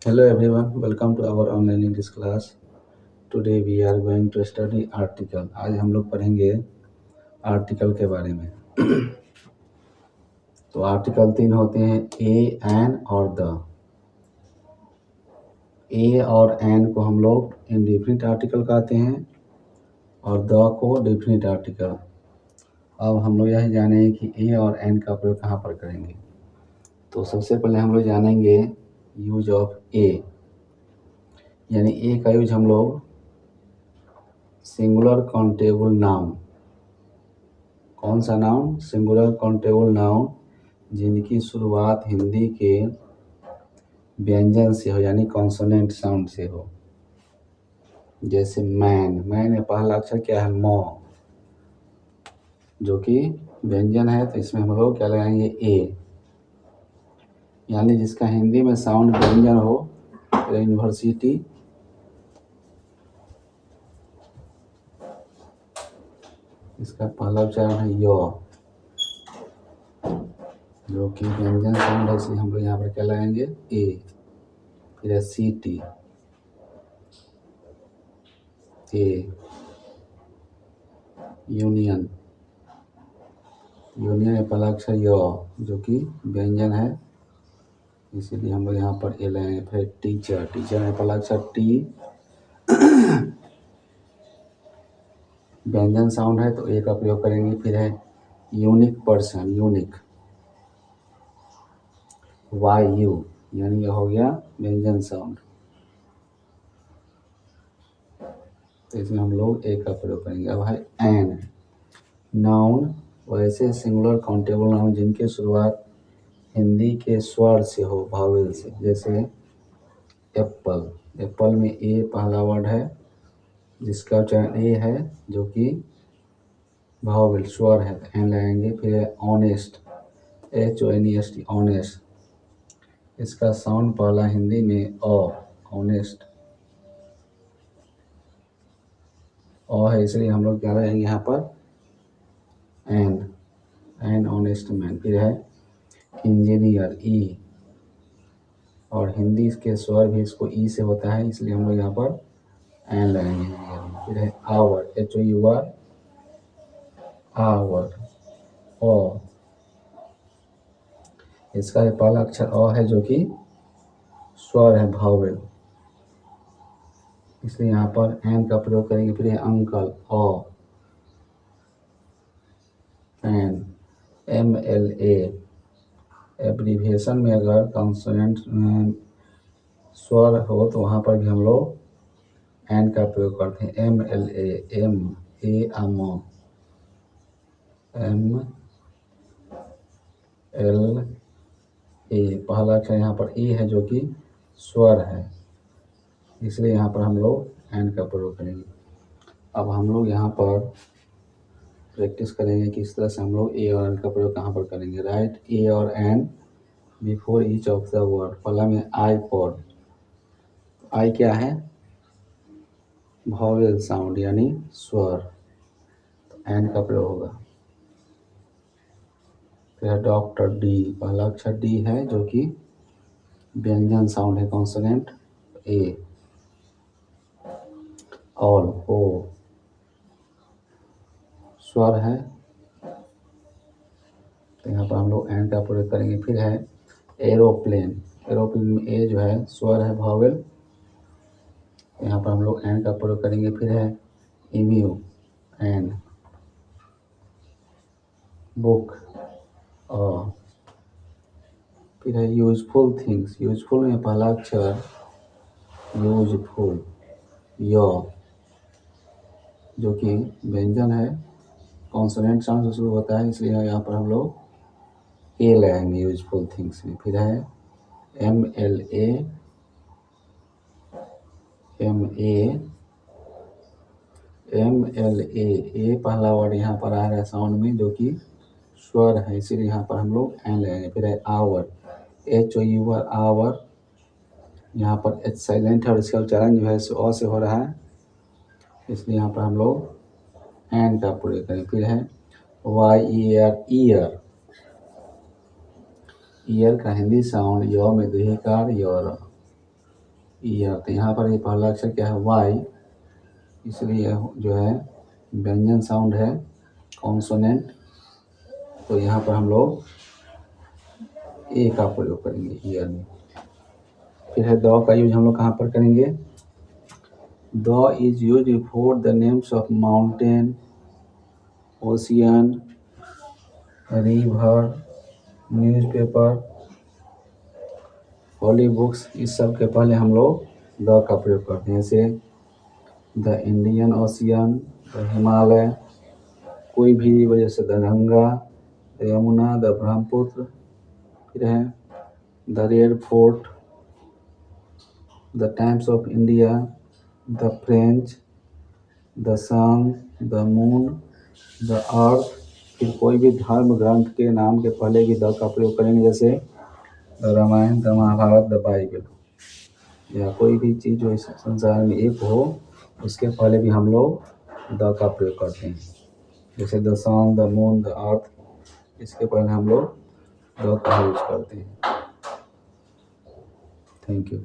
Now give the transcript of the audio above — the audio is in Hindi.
Hello everyone, welcome to our online English class. Today we are going to study article. आज हम लोग पढ़ेंगे आर्टिकल के बारे में। तो आर्टिकल 3 होते हैं ए, एन और द। ए और एन को हम लोग इंडेफिनिट आर्टिकल कहते हैं और द को डेफिनिट आर्टिकल। अब हम लोग यह जानेंगे कि ए और एन का प्रयोग कहाँ पर करेंगे। तो सबसे पहले हम लोग जानेंगे यूज ऑफ ए, यानी ए का यूज हम लोग सिंगुलर काउंटेबल नाउन। कौन सा नाउन? सिंगुलर काउंटेबल नाउन जिनकी शुरुआत हिंदी के व्यंजन से हो, यानी कॉन्सोनेंट साउंड से हो। जैसे मैन, मैन में पहला अक्षर क्या है? मौ, जो कि व्यंजन है, तो इसमें हम लोग क्या लगाएंगे? ए। यानी जिसका हिंदी में साउंड व्यंजन हो। यूनिवर्सिटी, इसका पहला उच्चारण है यो, जो कि व्यंजन साउंड है, इसलिए हम लोग यहाँ पर क्या लगाएंगे? ए। फिर है सिटी, ए। यूनियन, यूनियन में पहला अक्षर यो, जो कि व्यंजन है, इसीलिए हम लोग यहाँ पर ए लगाएंगे। फिर टीचर, टीचर में पहला अक्षर टी, व्यंजन साउंड है, तो ए का प्रयोग करेंगे। फिर है unique person, unique, why you, यानी यह हो गया व्यंजन साउंड, तो इसमें हम लोग ए का प्रयोग करेंगे। अब है एन, नाउन वैसे सिंगुलर काउंटेबल नाउन जिनके शुरुआत हिंदी के स्वर से हो, भावेल से। जैसे एप्पल, एप्पल में ए पहला वर्ड है, जिसका उच्चारण ए है, जो कि भावेल स्वर है, तो एन लगाएंगे। फिर है ऑनेस्ट, HONEST, ऑनेस्ट, इसका साउंड पहला हिंदी में ऑनेस्ट, है, इसलिए हम लोग क्या लगाएंगे यहाँ पर? An honest man. फिर है इंजीनियर, ई, और हिंदी के स्वर भी इसको ई से होता है, इसलिए हम लोग यहाँ पर एन लगाएंगे इंजीनियर में। फिर है आवर, HOUR, आवर, ओ, इसका पहला अक्षर है, जो कि स्वर है, भावेल, इसलिए यहाँ पर एन का प्रयोग करेंगे। फिर है अंकल, एन, MLA, एब्रीविएशन में अगर कॉन्सोनेंट स्वर हो तो वहाँ पर भी हम लोग एन का प्रयोग करते हैं। MLA, MLA, पहला अक्षर यहाँ पर ए है, जो कि स्वर है, इसलिए यहाँ पर हम लोग एन का प्रयोग करेंगे। अब हम लोग यहाँ पर प्रैक्टिस करेंगे कि इस तरह से हम लोग ए और एन का प्रयोग कहाँ पर करेंगे। राइट ए और an before each of the word. पहला में आईपॉड, आई क्या है? भावेल साउंड, यानी स्वर, तो एन का प्रयोग होगा। फिर डॉक्टर, डी, पहला अक्षर डी है, जो कि व्यंजन साउंड है, कॉन्सोनेंट, ए। ऑल, ओ, स्वर है, तो यहाँ पर हम लोग एन का प्रयोग करेंगे। फिर है एरोप्लेन, एरोप्लेन में ए जो है स्वर है, भावेल, यहाँ पर हम लोग एन का प्रयोग करेंगे। फिर है इम्यू, एन, बुक, फिर है यूजफुल थिंग्स, यूजफुल में पहला अक्षर यूजफुल, यो, जो कि व्यंजन है, कॉन्सोनेंट साउंड से शुरू होता है, इसलिए यहाँ पर हम लोग ए लगाएंगे यूजफुल थिंग्स में। फिर है MLA, ए पहला वर्ड यहाँ पर आ रहा है साउंड में, जो कि स्वर है, इसीलिए यहाँ पर हम लोग एन लगाएंगे। फिर है आवर, HOUR, आवर, यहाँ पर एच साइलेंट है और इसका उच्चारण जो है अ से हो रहा है, इसलिए यहाँ पर हम लोग एन का प्रयोग करें। फिर है YER, ईयर, ईयर का हिंदी साउंड य में दीर्घिकार, यर, ई आते हैं। यहाँ पर ये पहला अक्षर क्या है, वाई, इसलिए जो है व्यंजन साउंड है, कॉन्सोनेंट, तो यहाँ पर हम लोग ए का प्रयोग करेंगे ईयर में। फिर है द का यूज हम लोग कहाँ पर करेंगे, the is use before the names of mountain, ocean, river, newspaper, holy books, इस सब के पहले हम लोग द का प्रयोग करते हैं। जैसे the Indian Ocean, the Himalaya, कोई भी वजह से the Ganga, the Yamuna, the Brahmaputra, फिर है the red fort, the Times of India, the French, the sun, the moon, the earth. फिर कोई भी धर्म ग्रंथ के नाम के पहले भी द का प्रयोग करेंगे, जैसे the Ramayan, the Mahabharat, the Bible, या कोई भी चीज़ जो इस संसार में एक हो उसके पहले भी हम लोग द का प्रयोग करते हैं। जैसे the sun, the moon, the earth, इसके पहले हम लोग द का यूज करते हैं। Thank you.